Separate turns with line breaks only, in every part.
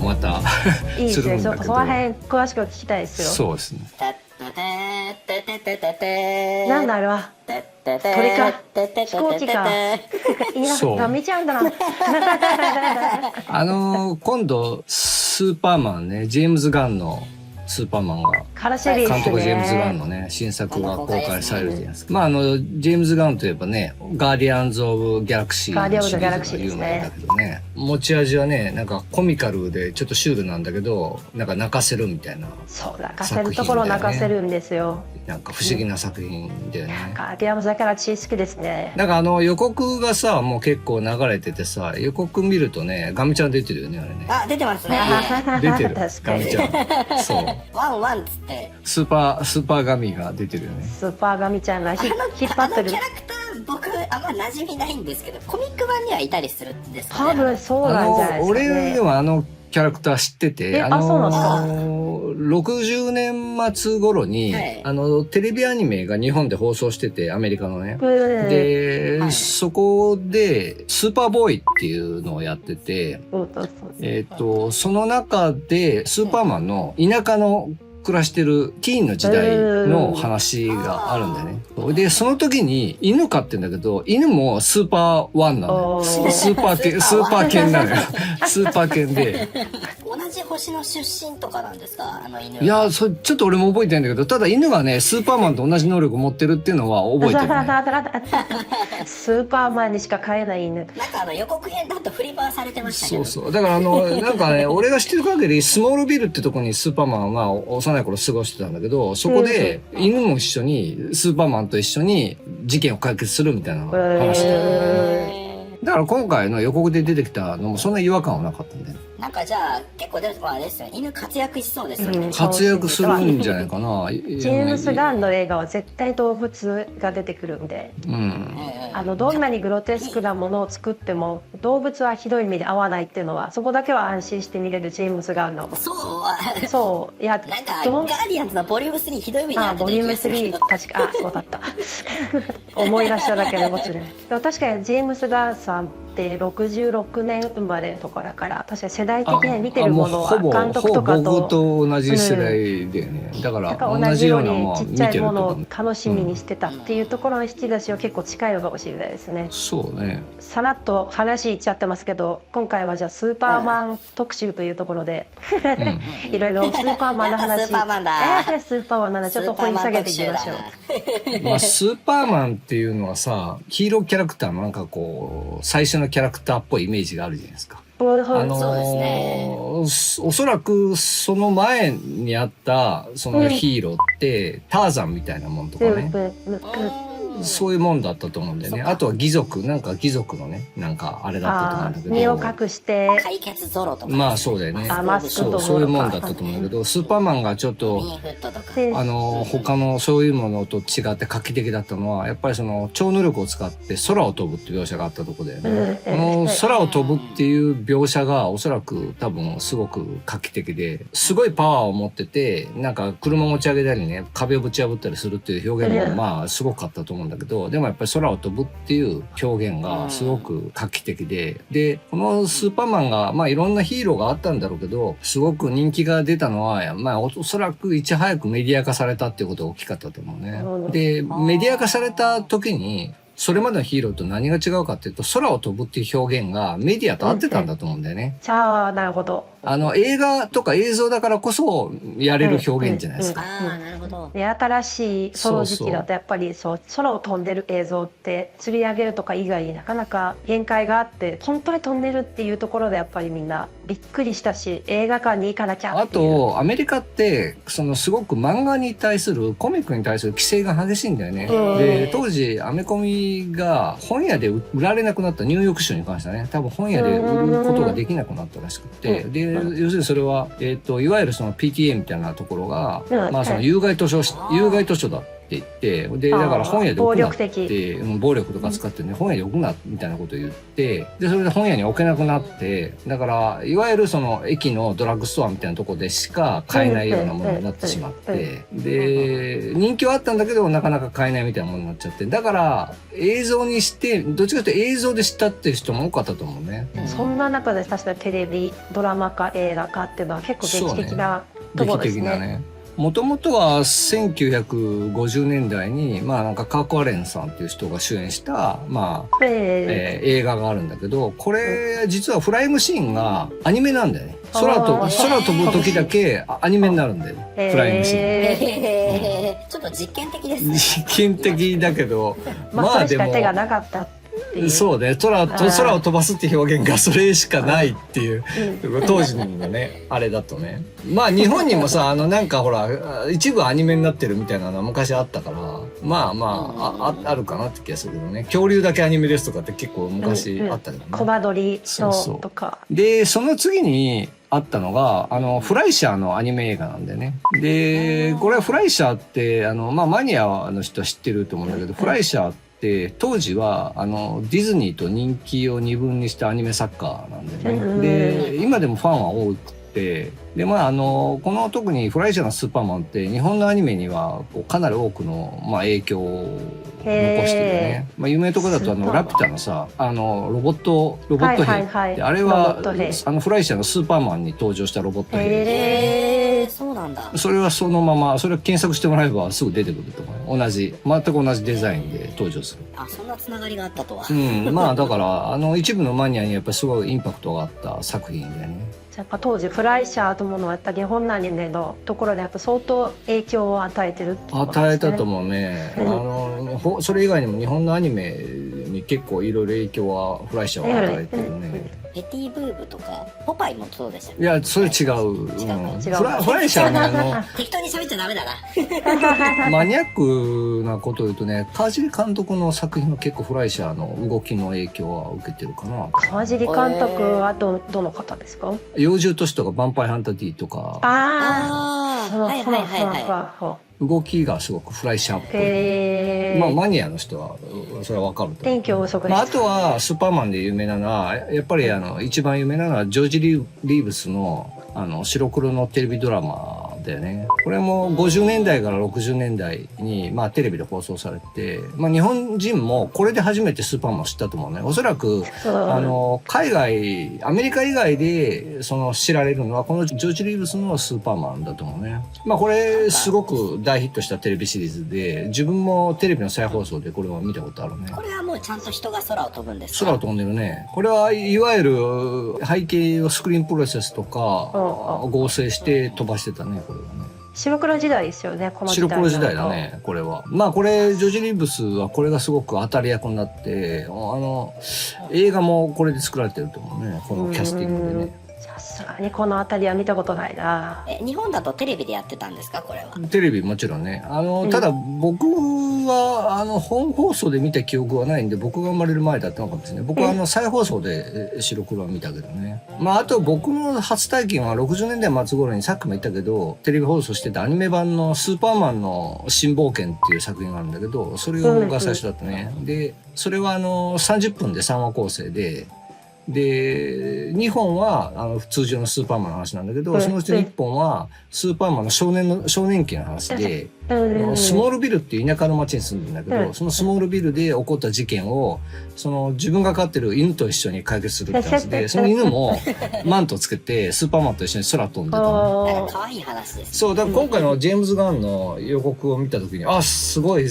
また
いいですね。
するんだけど。
そこら辺詳しく聞きたいですよ。
そうですね。
なんだあれは。鳥か飛行機か。いや、
そう
ダメちゃうんだな。
今度スーパーマンね、ジェームズ・ガンのスーパーマンが
カラシェリーですね。
監督ジェームズ・ガンのね新作が公開されるじゃないですか。まあジェームズ・ガンといえばね、ガーディアンズ・オブ・ギャラクシーのシリーズが有名だけどね、持ち味はね、なんかコミカルでちょっとシュールなんだけど、なんか泣かせるみたいな、
そう泣かせるところ泣かせるんですよ。
なんか不思議な作品だよね。
ガーディアンズ・ギャラクシー好きですね。
なんか予告がさ、もう結構流れててさ、予告見るとね、ガミちゃん出てるよね、あれね。
あ、出てますね。
出てる。
確かに。
ガミちゃん。そう。
ワンワンっつって。
スーパーガミが出てるよね。
スーパーガミちゃんが引っ張ってる。
あのキャラクター僕あんま馴染みないんですけど、コミック版にはいたりするんですかね。
多分そうなんじゃないですかね。
俺でもキャラクター知ってて、
そうなんですか。
60年末頃に、はい、テレビアニメが日本で放送してて、アメリカのね。で、はい、そこで、スーパーボーイっていうのをやってて、その中で、スーパーマンの田舎の暮らしてるティーンの時代の話があるんだよね。で、その時に犬飼ってんだけど、犬もスーパーワンなのよ。スーパー犬なのよ。スーパー犬で。
同じ星の出身とかなんですか、犬は。
いや、ちょっと俺も覚えてないんだけど、ただ犬がね、スーパーマンと同じ能力を持ってるっていうのは覚えてる、
ね。スーパーマンにしか飼えない犬。
なんか予告編だと振り回されてましたけど。
そう。だからなんかね、俺が知ってる限り、スモールビルってとこにスーパーマンは幼い頃過ごしてたんだけど、そこで犬も一緒に、スーパーマンと一緒に事件を解決するみたいな話だから今回の予告で出てきたのもそんな違和感はなかったんだよ。
なんかじゃあ結構あれですよね、犬活躍しそうですよね。
活躍するんじゃないかな。
ジェームス・ガンの映画は絶対動物が出てくるんで、どんなにグロテスクなものを作っても動物はひどい目で合わないっていうのは、そこだけは安心して見れるジェームス・ガンの。そういや、
なんかガーディアンズのボリューム3ひどい目で合ってる気がする。ボリューム3確
かそうだった思い出しただけでもちろん。でも確かにジェームス・ガンさんって66年生まれとかだから、確かに世代的に見てるものは監督とかと
僕と同じ世代だよね。だから
同じようにちっちゃいものを楽しみにしてたっていうところの引き出しは結構近いのかもしれないですね。
そうね。
さらっと話いっちゃってますけど、今回はじゃあスーパーマン特集というところでいろいろスーパーマンの話。
スーパーマンだ。
スーパーマンなんだ。ちょっと掘り下げていきましょう。
まあスーパーマンっていうのはさ、ヒーローキャラクターのなんかこう最初のキャラクターっぽいイメージがあるじゃないですか。
そうですね。
おそらくその前にあったそのヒーローってターザンみたいなもんとかね、そういうもんだったと思うんだよね。あとは義族のね、なんかあれだったと思うんだけど、
身を隠して
解決ゾロとか、
まあそうだよね。そういうもんだったと思うんだけど、スーパーマンがちょっと他のそういうものと違って画期的だったのは、やっぱりその超能力を使って空を飛ぶって描写があったとこだよね。この空を飛ぶっていう描写がおそらく多分すごく画期的で、すごいパワーを持ってて、なんか車持ち上げたりね、壁をぶち破ったりするっていう表現もまあすごかったと思うんだけど、でもやっぱり空を飛ぶっていう表現がすごく画期的で、このスーパーマンがまあいろんなヒーローがあったんだろうけど、すごく人気が出たのは、まあおそらくいち早くメディア化されたっていうことが大きかったと思うね。で、メディア化された時に、それまでのヒーローと何が違うかっていうと、空を飛ぶっていう表現がメディアと合ってたんだと思うんだよね。
なるほど。
映画とか映像だからこそやれる表現じゃないですか。
なるほど。
で、新しいその時期だとやっぱり空を飛んでる映像って釣り上げるとか以外になかなか限界があって、本当に飛んでるっていうところでやっぱりみんなびっくりしたし、映画館に行かなきゃっていう。
あとアメリカってすごく漫画に対するコミックに対する規制が激しいんだよね。で、当時アメコミが本屋で売られなくなった、ニューヨーク州に関してはね、多分本屋で売ることができなくなったらしくて、で、要するにそれは、いわゆるその PTA みたいなところが、まあその有害図書だっ言って、で、だから本屋で置くなって、暴力とか使ってね、本屋で置くな、みたいなことを言って、で、それで本屋に置けなくなって、だから、いわゆるその駅のドラッグストアみたいなとこでしか買えないようなものになってしまって、で、人気はあったんだけど、なかなか買えないみたいなものになっちゃって、だから、映像にして、どっちかというと映像で知ったっていう人も多かったと思うね。
そんな中で確かにテレビ、ドラマ化、映画化っていうのは結構劇的なところですね。劇的なね。
もともとは1950年代に、まあなんかカーク・アレンさんっていう人が主演した、まあ、映画があるんだけど、これ実はフライングシーンがアニメなんだよね。空飛ぶ時だけアニメになるんだよ。フライングシーン。
ちょっと実験的ですね。
実験的だけど、
まあでも。手がなかった。
そうね、空を飛ばすって表現がそれしかないっていう、当時のね、あれだとね。まあ日本にもさ、なんかほら、一部アニメになってるみたいなのは昔あったから、まああるかなって気がするけどね。恐竜だけアニメですとかって結構昔あったけどね。
コマ撮りのとか。
で、その次にあったのが、フライシャーのアニメ映画なんだよね。で、これはフライシャーって、まあマニアの人は知ってると思うんだけど、フライシャーってで当時はディズニーと人気を二分にしたアニメ作家なんだよね。で今でもファンは多くて、でまあこの特にフライシャーのスーパーマンって日本のアニメにはかなり多くの、まあ、影響を残してるよね。まあ、有名なところだとラピュタのさロボット兵、あれはフライシャーのスーパーマンに登場したロボット兵。
そうなんだ。
それはそのまま、それを検索してもらえばすぐ出てくると思う。全く同じデザインで登場する。
あ、そんなつながりがあったとは。
まあだから一部のマニアにやっぱりすごいインパクトがあった作品だよね。
やっぱ当時フライシャーというものはやっぱ日本のアニメのところでやっぱ相当影響を与えてるってことですね。
与えたと思うね。それ以外にも日本のアニメに結構いろいろ影響はフライシャーは与えてるね。
ペティブーブとかポパイもそうでしたね。
いやそれ違う。フライシャーの
適当に喋っちゃダメだな。
マニアックなことを言うとね、川尻監督の作品は結構フライシャーの動きの影響は受けてるかな。
川尻監督はどの方ですか？
幼獣都市とかヴァンパイハンター D とか。動きがすごくフライシャーっぽい。まあマニアの人はそれはわかると思う。あとはスーパーマンで有名なのはやっぱり一番有名なのはジョージ・リーブスの白黒のテレビドラマだよね。これも50年代から60年代にまあテレビで放送されて、まあ日本人もこれで初めてスーパーマンを知ったと思うね。おそらく海外アメリカ以外で知られるのはこのジョージ・リーブスのスーパーマンだと思うね。まあこれすごく大ヒットしたテレビシリーズで、自分もテレビの再放送でこれを見たことあるね。
これはもうちゃんと人が空を飛ぶんですか？
空を飛んでるね。これはいわゆる背景をスクリーンプロセスとか合成して飛ばしてたね、これはね。
白黒時代ですよね、この時代。
白黒時代だね、これは。まあこれジョージ・リーブスはこれがすごく当たり役になって映画もこれで作られてると思うね、このキャスティングでね。
さすがにこの辺りは見たことないな。
日本だとテレビでやってたんですか、これは？
テレビもちろんね。ただ僕は本放送で見た記憶はないんで、僕が生まれる前だったのかもしれない。僕は再放送で白黒は見たけどね。まああと僕の初体験は60年代末頃にさっきも言ったけど、テレビ放送してたアニメ版のスーパーマンの新冒険っていう作品があるんだけど、それが最初だったね。で、それは30分で3話構成で、2本は通常のスーパーマンの話なんだけど、そのうちの1本はスーパーマンの少年期の話で、スモールビルっていう田舎の町に住んでるんだけど、そのスモールビルで起こった事件を自分が飼ってる犬と一緒に解決するって話で、その犬もマントをつけてスーパーマンと一緒に空飛んでたの。
なんか可愛い話です。
そうだから今回のジェームズ・ガンの予告を見た時に、あ、すごい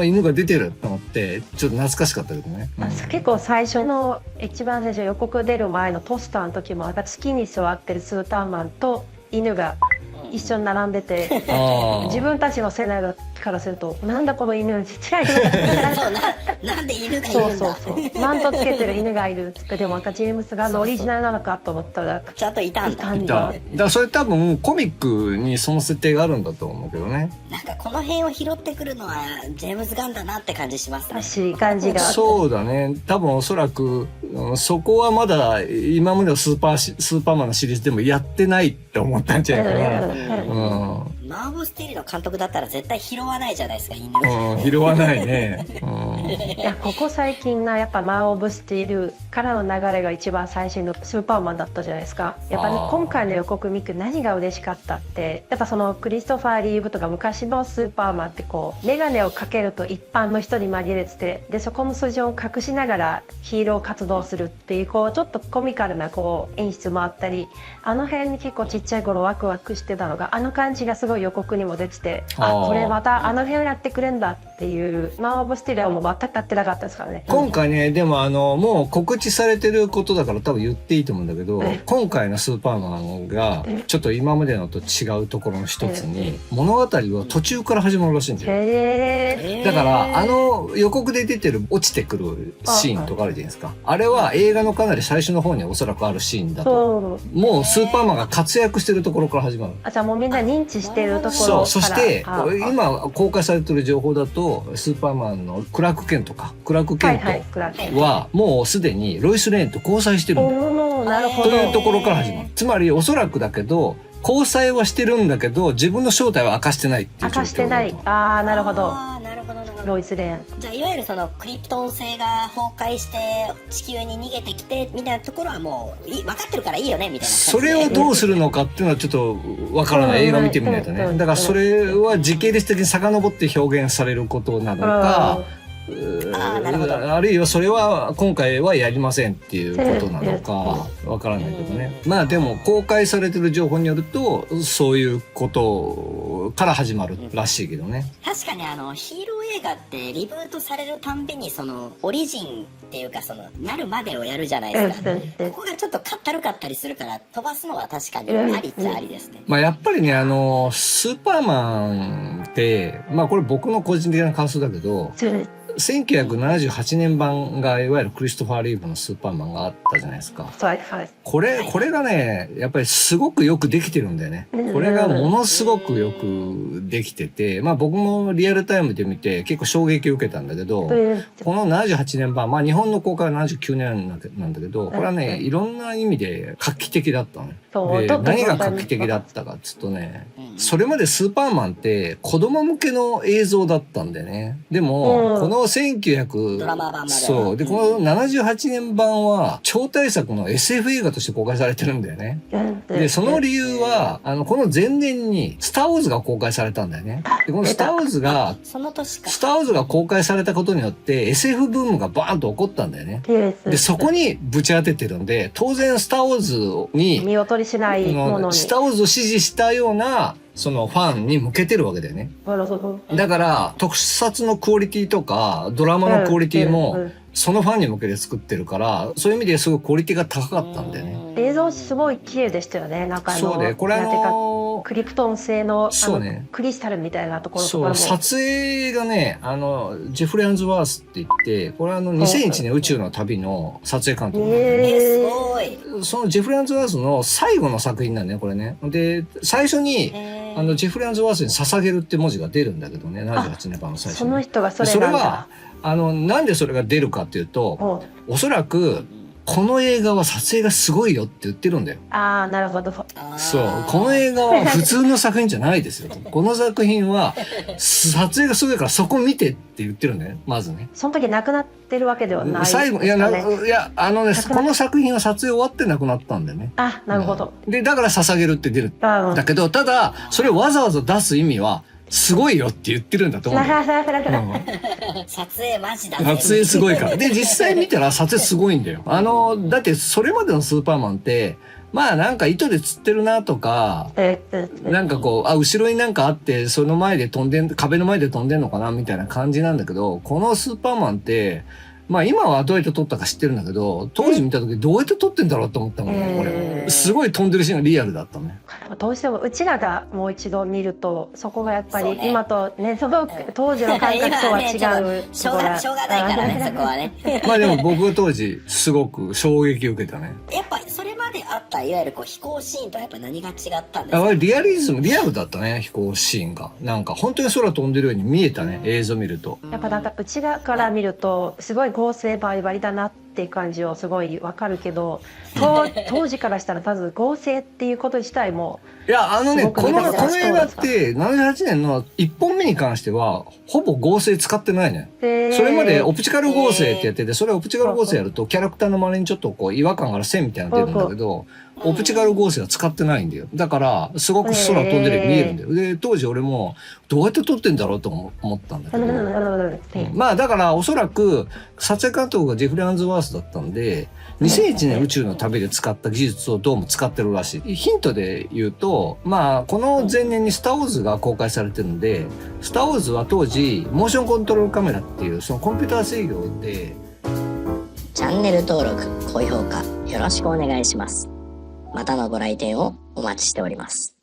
犬が出てると思ってちょっと懐かしかったけどね。
結構最初の一番最初予告出る前のポスターの時も月に座ってるスーパーマンと犬が一緒に並んでて、自分たちの世代からするとなんだこの犬ちっちゃい犬
なんで犬がいるんだ。
そうマントつけてる犬がいるって。でもジェームスガンのオリジナルなのかと思ったら
ちゃんといたんだ。
だからそれ多分コミックにその設定があるんだと思うけどね。
なんかこの辺を拾ってくるのはジェームズ・ガンだなって感じしますね。
らしい感じが。
そうだね。多分おそらくそこはまだ今までのスーパーマンのシリーズでもやってないって思ったんじゃないかな。
マン・オブ・スティールの監督だったら絶対拾わないじゃないですか、犬。
拾わないね。
いや、ここ最近のやっぱマン・オブ・スティールからの流れが一番最新のスーパーマンだったじゃないですか。やっぱり今回の予告見て何が嬉しかったって、やっぱそのクリストファー・リーブとか昔のスーパーマンってこう眼鏡をかけると一般の人に紛れてて、でそこの素性を隠しながらヒーロー活動するっていう、こうちょっとコミカルなこう演出もあったり、あの辺に結構ちっちゃい頃ワクワクしてたのが、あの感じがすごい予告にも出てて、これまたあの辺をやってくれんだっていう。マン・オブ・スティールはもう全くやってなかったですからね。
今回ね、でももう告知されてることだから多分言っていいと思うんだけど、今回のスーパーマンがちょっと今までのと違うところの一つに、物語は途中から始まるらしいんですよ。だから予告で出てる落ちてくるシーンとかあるじゃないですか。あれは映画のかなり最初の方におそらくあるシーンだと。もうスーパーマンが活躍してるところから始まる。
じゃあもうみんな認知してるところから。
そして今公開されてる情報だと、スーパーマンのクラーク・ケントはもうすでにロイス・レーンと交際してるんだよ。というところから始まる。つまりおそらくだけど交際はしてるんだけど自分の正体は明かしてないっていう状況。
明かしてない。なるほど。ロイス・レーン。
じゃあいわゆるそのクリプトン星が崩壊して地球に逃げてきてみたいなところはもう分かってるからいいよねみたいな。
それをどうするのかっていうのはちょっと分からない。映画見てみないとね。だからそれは時系列的に遡って表現されることなのか、あるいはそれは今回はやりませんっていうことなのかわからないけどね。まあでも公開されてる情報によるとそういうことから始まるらしいけどね。
確かにヒーロー映画ってリブートされるたんびにそのオリジンっていうかそのなるまでをやるじゃないですか。ここがちょっとかったるかったりするから飛ばすのは確かにありっちゃありですね。
まあやっぱりねスーパーマンってまあこれ僕の個人的な感想だけど。1978年版がいわゆるクリストファー・リーブのスーパーマンがあったじゃないですか。これがねやっぱりすごくよくできてるんだよね。これがものすごくよくできてて、まあ僕もリアルタイムで見て結構衝撃を受けたんだけど、この78年版、まあ日本の公開は79年なんだけど、これはねいろんな意味で画期的だったのね。で何が画期的だったかっつうとね、それまでスーパーマンって子供向けの映像だったんだよね。でもこの1900
ドラマ版まで
そうでこの78年版は超大作の SF 映画として公開されてるんだよね。でその理由はこの前年にスター・ウォーズが公開されたんだよね。でこのスター・ウォーズが公開されたことによって SF ブームがバーンと起こったんだよね。でそこにぶち当ててるんで、当然スター・ウォーズに
見劣りしないものに
スター・ウォーズを支持したようなそのファンに向けてるわけだよね。だから特撮のクオリティとかドラマのクオリティもそのファンに向けて作ってるから、そういう意味ですごいクオリティが高かったんだよね。
映像すごい綺麗でしたよね。中の
そうね、これ
クリプトン製のクリスタルみたいなところとかも。
撮影がねジェフレー・アンズワースって言って、これは2001年宇宙の旅の撮影監督なんだよね。
すごい。
そのジェフレー・アンズワースの最後の作品なんだねこれね。で最初にジェフレー・アンズワースに捧げるって文字が出るんだけどね、78年版の最初に。
その人がそれなんだ。
それはなんでそれが出るかっていうと、おそらくこの映画は撮影がすごいよって言ってるんだよ。
なるほど。
そう、この映画は普通の作品じゃないですよ。この作品は撮影がすごいからそこ見てって言ってるんだよね、まずね。
その時亡くなってるわけではないですかね。
最後この作品は撮影終わって亡くなったんだよね。
なるほど。
でだから捧げるって出る。だけどただそれをわざわざ出す意味はすごいよって言ってるんだと思う。
撮影マジだね。
撮影すごいから。で実際見たら撮影すごいんだよ。だってそれまでのスーパーマンってまあなんか糸で釣ってるなとか、なんかこう後ろになんかあってその前で壁の前で飛んでんのかなみたいな感じなんだけど、このスーパーマンってまあ今はどうやって撮ったか知ってるんだけど、当時見た時どうやって撮ってんだろうと思ったもんね、俺。すごい飛んでるシーンがリアルだったね。
どうしてもうちらがもう一度見ると、そこがやっぱり今とね、その当時の感覚とは違う。
しょうがないからね、そこはね。
まあでも僕は当時すごく衝撃を受けたね。
やっぱそれまであったいわゆる飛行シーンとやっぱ何が違ったんですか？
リアルだったね、飛行シーンが。なんか本当に空飛んでるように見えたね、映像見ると。
やっぱなんかうちらから見るとすごい合成バリバリだなってっていう感じをすごいわかるけど、当時からしたら多分合成っていうこと自体も
いや、この映画って78年の1本目に関してはほぼ合成使ってないね。それまでオプチカル合成ってやってて、それオプチカル合成やるとキャラクターの周りにちょっとこう違和感がある線みたいなの出るんだけど、オプチカル合成は使ってないんだよ。だからすごく空飛んでるように見えるんだよ。で、当時俺もどうやって撮ってんだろうと思ったんだけど、まあだからおそらく撮影監督がジェフリー・アンズワースだったんで、2001年宇宙の旅で使った技術をどうも使ってるらしい。ヒントで言うと、まあこの前年にスターウォーズが公開されてるんで、スターウォーズは当時モーションコントロールカメラっていうそのコンピューター制御で。
チャンネル登録、高評価よろしくお願いします。またのご来店をお待ちしております。